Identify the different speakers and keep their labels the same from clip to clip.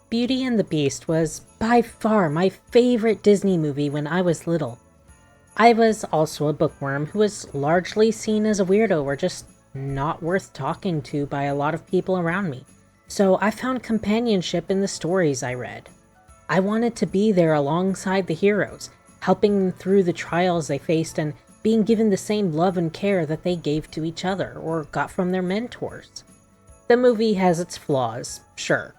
Speaker 1: Beauty and the Beast was by far my favorite Disney movie when I was little. I was also a bookworm who was largely seen as a weirdo or just not worth talking to by a lot of people around me, so I found companionship in the stories I read. I wanted to be there alongside the heroes, helping them through the trials they faced and being given the same love and care that they gave to each other or got from their mentors. The movie has its flaws, sure.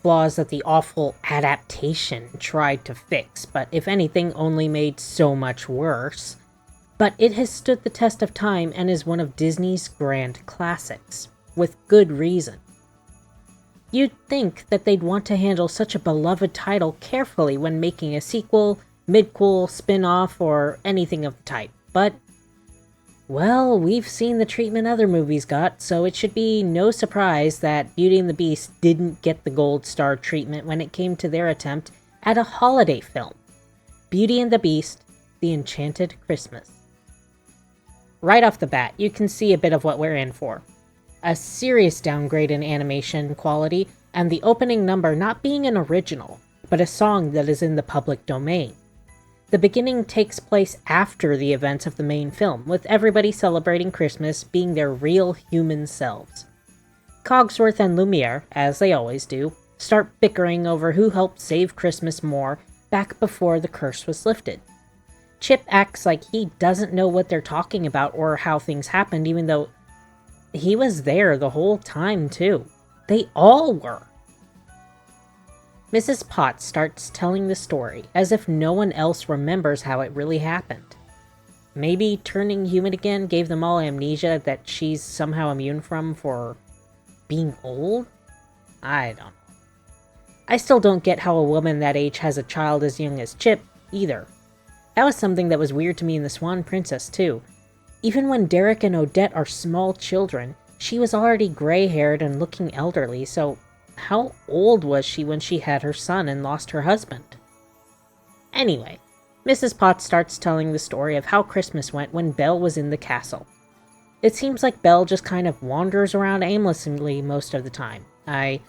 Speaker 1: Flaws that the awful adaptation tried to fix, but if anything, only made so much worse. But it has stood the test of time and is one of Disney's grand classics, with good reason. You'd think that they'd want to handle such a beloved title carefully when making a sequel, midquel, spin-off, or anything of the type, but well, we've seen the treatment other movies got, so it should be no surprise that Beauty and the Beast didn't get the gold star treatment when it came to their attempt at a holiday film. Beauty and the Beast, The Enchanted Christmas. Right off the bat, you can see a bit of what we're in for. A serious downgrade in animation quality, and the opening number not being an original, but a song that is in the public domain. The beginning takes place after the events of the main film, with everybody celebrating Christmas being their real human selves. Cogsworth and Lumiere, as they always do, start bickering over who helped save Christmas more back before the curse was lifted. Chip acts like he doesn't know what they're talking about or how things happened, even though he was there the whole time too. They all were. Mrs. Potts starts telling the story, as if no one else remembers how it really happened. Maybe turning human again gave them all amnesia that she's somehow immune from for being old? I don't know. I still don't get how a woman that age has a child as young as Chip, either. That was something that was weird to me in The Swan Princess, too. Even when Derek and Odette are small children, she was already gray-haired and looking elderly, so how old was she when she had her son and lost her husband? Anyway, Mrs. Potts starts telling the story of how Christmas went when Belle was in the castle. It seems like Belle just kind of wanders around aimlessly most of the time. I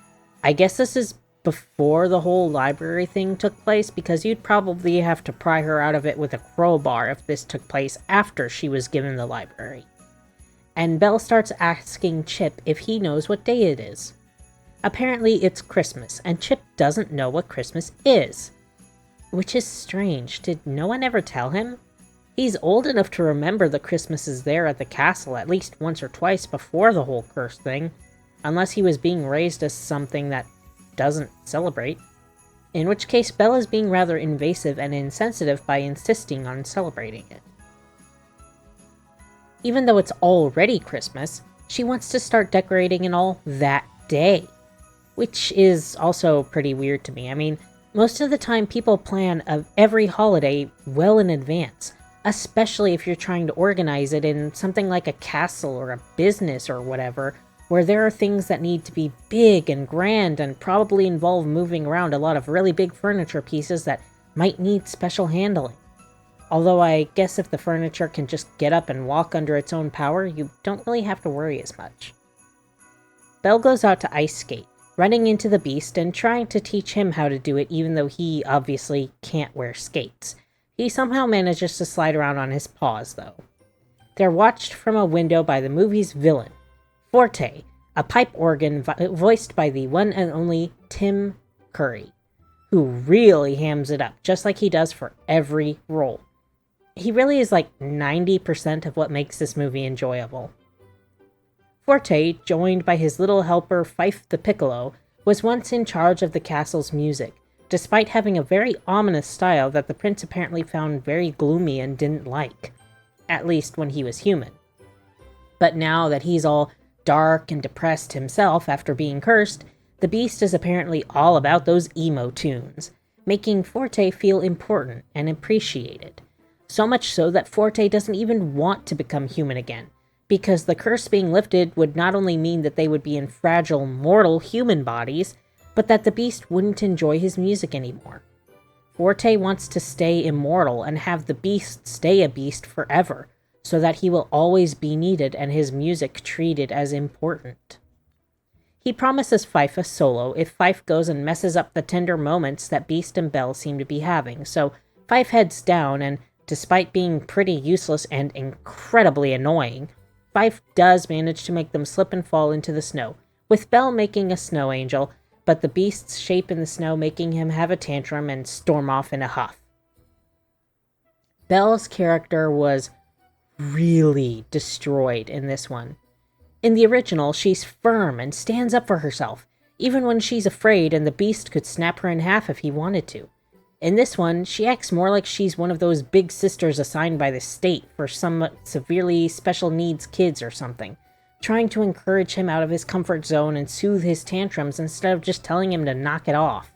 Speaker 1: guess this is before the whole library thing took place, because you'd probably have to pry her out of it with a crowbar if this took place after she was given the library. And Belle starts asking Chip if he knows what day it is. Apparently it's Christmas, and Chip doesn't know what Christmas is. Which is strange. Did no one ever tell him? He's old enough to remember the Christmases there at the castle at least once or twice before the whole curse thing, unless he was being raised as something that doesn't celebrate. In which case, Belle is being rather invasive and insensitive by insisting on celebrating it. Even though it's already Christmas, she wants to start decorating and all that day. Which is also pretty weird to me. I mean, most of the time people plan every holiday well in advance, especially if you're trying to organize it in something like a castle or a business or whatever, where there are things that need to be big and grand and probably involve moving around a lot of really big furniture pieces that might need special handling. Although I guess if the furniture can just get up and walk under its own power, you don't really have to worry as much. Belle goes out to ice skate, running into the Beast and trying to teach him how to do it, even though he obviously can't wear skates. He somehow manages to slide around on his paws, though. They're watched from a window by the movie's villain, Forte, a pipe organ voiced by the one and only Tim Curry, who really hams it up, just like he does for every role. He really is like 90% of what makes this movie enjoyable. Forte, joined by his little helper Fife the Piccolo, was once in charge of the castle's music, despite having a very ominous style that the prince apparently found very gloomy and didn't like, at least when he was human. But now that he's all dark and depressed himself after being cursed, the Beast is apparently all about those emo tunes, making Forte feel important and appreciated. So much so that Forte doesn't even want to become human again, because the curse being lifted would not only mean that they would be in fragile, mortal human bodies, but that the Beast wouldn't enjoy his music anymore. Forte wants to stay immortal and have the Beast stay a beast forever, so that he will always be needed and his music treated as important. He promises Fife a solo if Fife goes and messes up the tender moments that Beast and Belle seem to be having, so Fife heads down, and despite being pretty useless and incredibly annoying, Fife does manage to make them slip and fall into the snow, with Belle making a snow angel, but the Beast's shape in the snow making him have a tantrum and storm off in a huff. Belle's character was really destroyed in this one. In the original, she's firm and stands up for herself, even when she's afraid and the Beast could snap her in half if he wanted to. In this one, she acts more like she's one of those big sisters assigned by the state for some severely special needs kids or something, trying to encourage him out of his comfort zone and soothe his tantrums instead of just telling him to knock it off.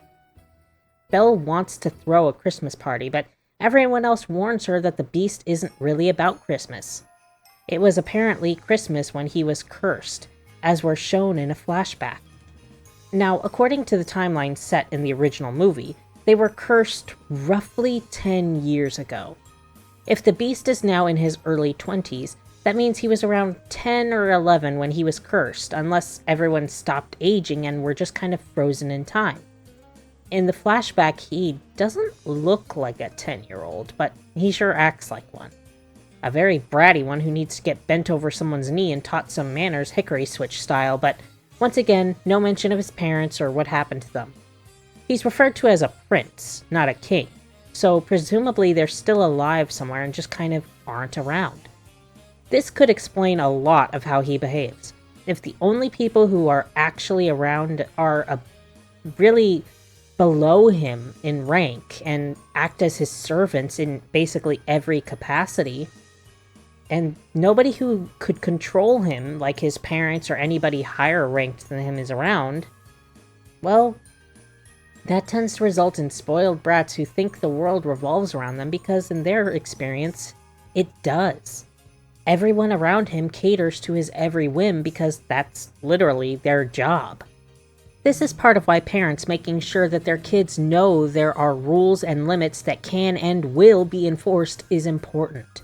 Speaker 1: Belle wants to throw a Christmas party, but everyone else warns her that the Beast isn't really about Christmas. It was apparently Christmas when he was cursed, as we're shown in a flashback. Now, according to the timeline set in the original movie, they were cursed roughly 10 years ago. If the Beast is now in his early 20s, that means he was around 10 or 11 when he was cursed, unless everyone stopped aging and were just kind of frozen in time. In the flashback, he doesn't look like a 10-year-old, but he sure acts like one. A very bratty one who needs to get bent over someone's knee and taught some manners hickory switch style, but once again, no mention of his parents or what happened to them. He's referred to as a prince, not a king, so presumably they're still alive somewhere and just kind of aren't around. This could explain a lot of how he behaves. If the only people who are actually around are really below him in rank and act as his servants in basically every capacity, and nobody who could control him, like his parents or anybody higher ranked than him, is around, well, that tends to result in spoiled brats who think the world revolves around them because, in their experience, it does. Everyone around him caters to his every whim because that's literally their job. This is part of why parents making sure that their kids know there are rules and limits that can and will be enforced is important.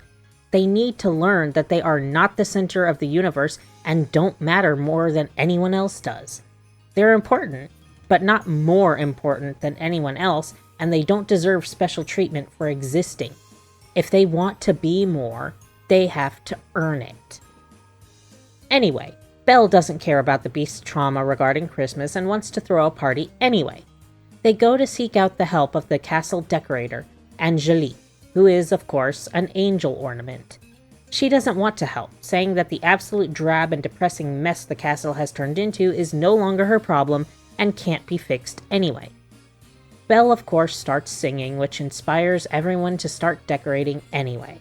Speaker 1: They need to learn that they are not the center of the universe and don't matter more than anyone else does. They're important, but not more important than anyone else, and they don't deserve special treatment for existing. If they want to be more, they have to earn it. Anyway, Belle doesn't care about the Beast's trauma regarding Christmas and wants to throw a party anyway. They go to seek out the help of the castle decorator, Angelique, who is, of course, an angel ornament. She doesn't want to help, saying that the absolute drab and depressing mess the castle has turned into is no longer her problem and can't be fixed anyway. Belle, of course, starts singing, which inspires everyone to start decorating anyway.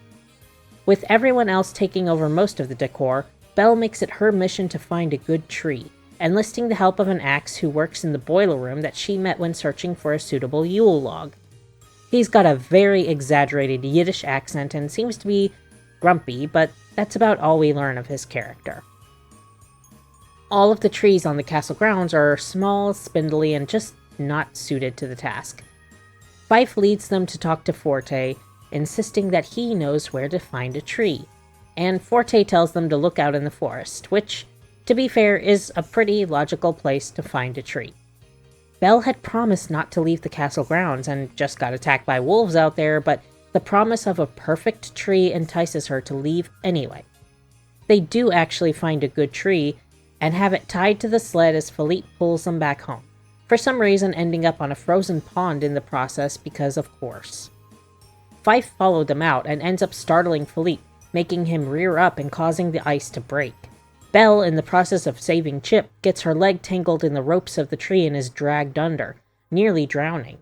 Speaker 1: With everyone else taking over most of the decor, Belle makes it her mission to find a good tree, enlisting the help of an axe who works in the boiler room that she met when searching for a suitable Yule log. He's got a very exaggerated Yiddish accent and seems to be grumpy, but that's about all we learn of his character. All of the trees on the castle grounds are small, spindly, and just not suited to the task. Fife leads them to talk to Forte, insisting that he knows where to find a tree, and Forte tells them to look out in the forest, which, to be fair, is a pretty logical place to find a tree. Belle had promised not to leave the castle grounds and just got attacked by wolves out there, but the promise of a perfect tree entices her to leave anyway. They do actually find a good tree and have it tied to the sled as Philippe pulls them back home, for some reason ending up on a frozen pond in the process because of course. Fife followed them out and ends up startling Philippe, making him rear up and causing the ice to break. Belle, in the process of saving Chip, gets her leg tangled in the ropes of the tree and is dragged under, nearly drowning.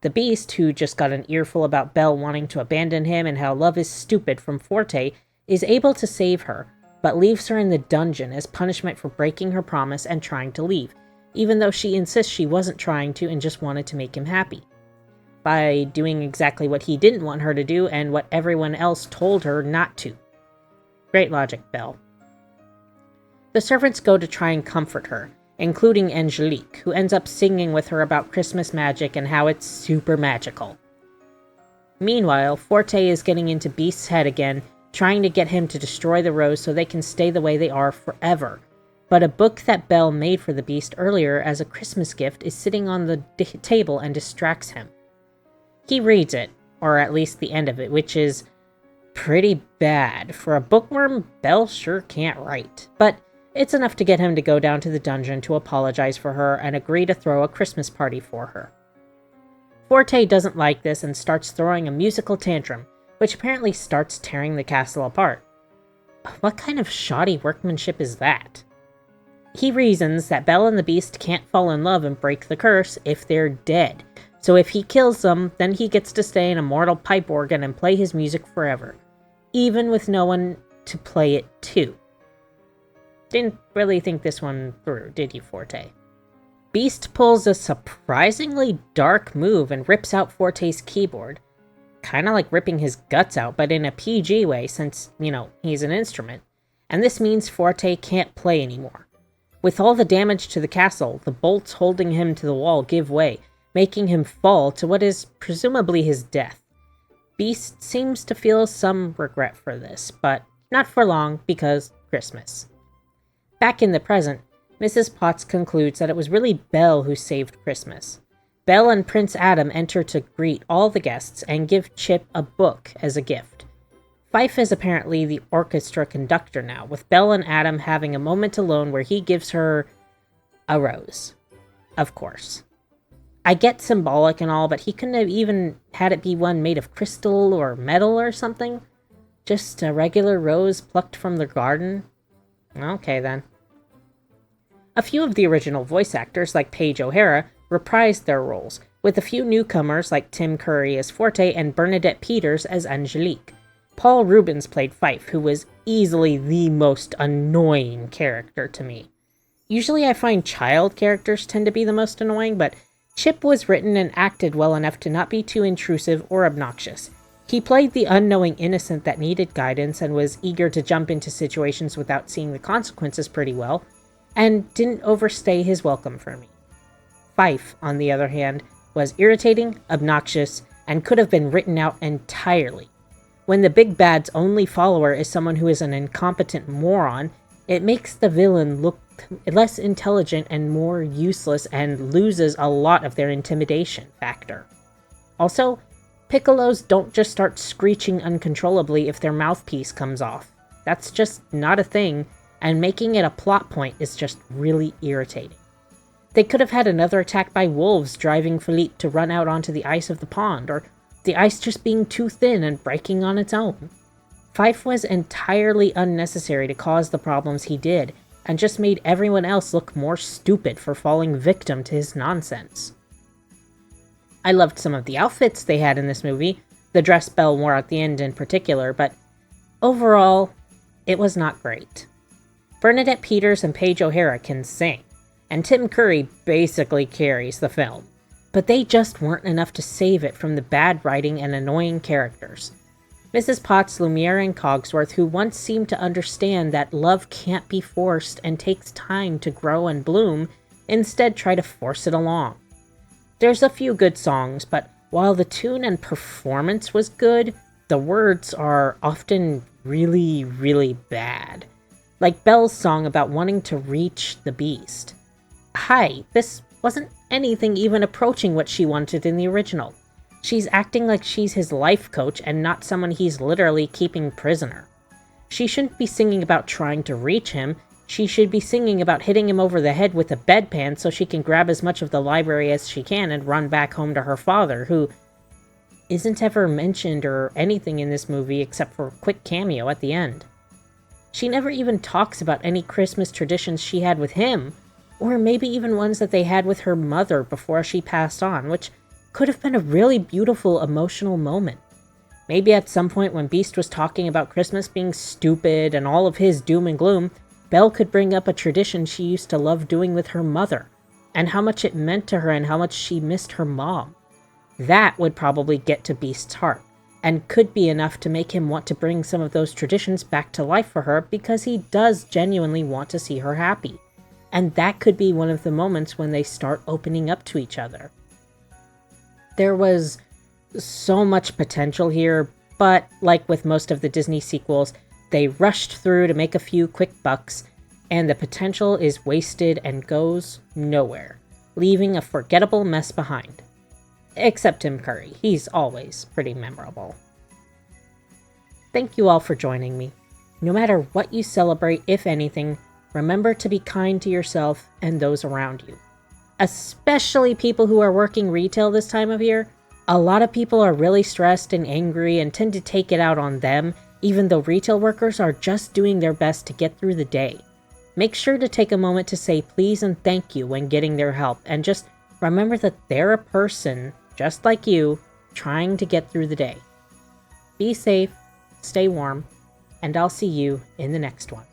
Speaker 1: The Beast, who just got an earful about Belle wanting to abandon him and how love is stupid from Forte, is able to save her, but leaves her in the dungeon as punishment for breaking her promise and trying to leave, even though she insists she wasn't trying to and just wanted to make him happy, by doing exactly what he didn't want her to do and what everyone else told her not to. Great logic, Belle. The servants go to try and comfort her, including Angelique, who ends up singing with her about Christmas magic and how it's super magical. Meanwhile, Forte is getting into Beast's head again, trying to get him to destroy the rose so they can stay the way they are forever. but a book that Belle made for the Beast earlier as a Christmas gift is sitting on the table and distracts him. He reads it, or at least the end of it, which is pretty bad. For a bookworm, Belle sure can't write. But it's enough to get him to go down to the dungeon to apologize for her and agree to throw a Christmas party for her. Forte doesn't like this and starts throwing a musical tantrum, which apparently starts tearing the castle apart. What kind of shoddy workmanship is that? He reasons that Belle and the Beast can't fall in love and break the curse if they're dead. So if he kills them, then he gets to stay in a mortal pipe organ and play his music forever, even with no one to play it to. Didn't really think this one through, did you, Forte? Beast pulls a surprisingly dark move and rips out Forte's keyboard. Kinda like ripping his guts out, but in a PG way since, he's an instrument. And this means Forte can't play anymore. With all the damage to the castle, the bolts holding him to the wall give way, making him fall to what is presumably his death. Beast seems to feel some regret for this, but not for long because Christmas. Back in the present, Mrs. Potts concludes that it was really Belle who saved Christmas. Belle and Prince Adam enter to greet all the guests and give Chip a book as a gift. Fife is apparently the orchestra conductor now, with Belle and Adam having a moment alone where he gives her a rose. Of course. I get symbolic and all, but he couldn't have even had it be one made of crystal or metal or something? Just a regular rose plucked from the garden? Okay then. A few of the original voice actors, like Paige O'Hara, reprised their roles, with a few newcomers like Tim Curry as Forte and Bernadette Peters as Angelique. Paul Rubens played Fife, who was easily the most annoying character to me. Usually I find child characters tend to be the most annoying, but Chip was written and acted well enough to not be too intrusive or obnoxious. He played the unknowing innocent that needed guidance and was eager to jump into situations without seeing the consequences pretty well, and didn't overstay his welcome for me. Fife, on the other hand, was irritating, obnoxious, and could have been written out entirely. When the big bad's only follower is someone who is an incompetent moron, it makes the villain look less intelligent and more useless and loses a lot of their intimidation factor. Also, piccolos don't just start screeching uncontrollably if their mouthpiece comes off. That's just not a thing, and making it a plot point is just really irritating. They could have had another attack by wolves driving Philippe to run out onto the ice of the pond, or the ice just being too thin and breaking on its own. Fife was entirely unnecessary to cause the problems he did, and just made everyone else look more stupid for falling victim to his nonsense. I loved some of the outfits they had in this movie, the dress Belle wore at the end in particular, but overall, it was not great. Bernadette Peters and Paige O'Hara can sing, and Tim Curry basically carries the film, but they just weren't enough to save it from the bad writing and annoying characters. Mrs. Potts, Lumiere, and Cogsworth, who once seemed to understand that love can't be forced and takes time to grow and bloom, instead try to force it along. There's a few good songs, but while the tune and performance was good, the words are often really, really bad. Like Belle's song about wanting to reach the beast. Hi, this wasn't anything even approaching what she wanted in the original. She's acting like she's his life coach and not someone he's literally keeping prisoner. She shouldn't be singing about trying to reach him. She should be singing about hitting him over the head with a bedpan so she can grab as much of the library as she can and run back home to her father, who isn't ever mentioned or anything in this movie except for a quick cameo at the end. She never even talks about any Christmas traditions she had with him, or maybe even ones that they had with her mother before she passed on, which could have been a really beautiful emotional moment. Maybe at some point when Beast was talking about Christmas being stupid and all of his doom and gloom, Belle could bring up a tradition she used to love doing with her mother, and how much it meant to her and how much she missed her mom. That would probably get to Beast's heart, and could be enough to make him want to bring some of those traditions back to life for her because he does genuinely want to see her happy. And that could be one of the moments when they start opening up to each other. There was so much potential here, but like with most of the Disney sequels, they rushed through to make a few quick bucks, and the potential is wasted and goes nowhere, leaving a forgettable mess behind. Except Tim Curry, he's always pretty memorable. Thank you all for joining me. No matter what you celebrate, if anything, remember to be kind to yourself and those around you. Especially people who are working retail this time of year. A lot of people are really stressed and angry and tend to take it out on them, even though retail workers are just doing their best to get through the day. Make sure to take a moment to say please and thank you when getting their help, and just remember that they're a person, just like you, trying to get through the day. Be safe, stay warm, and I'll see you in the next one.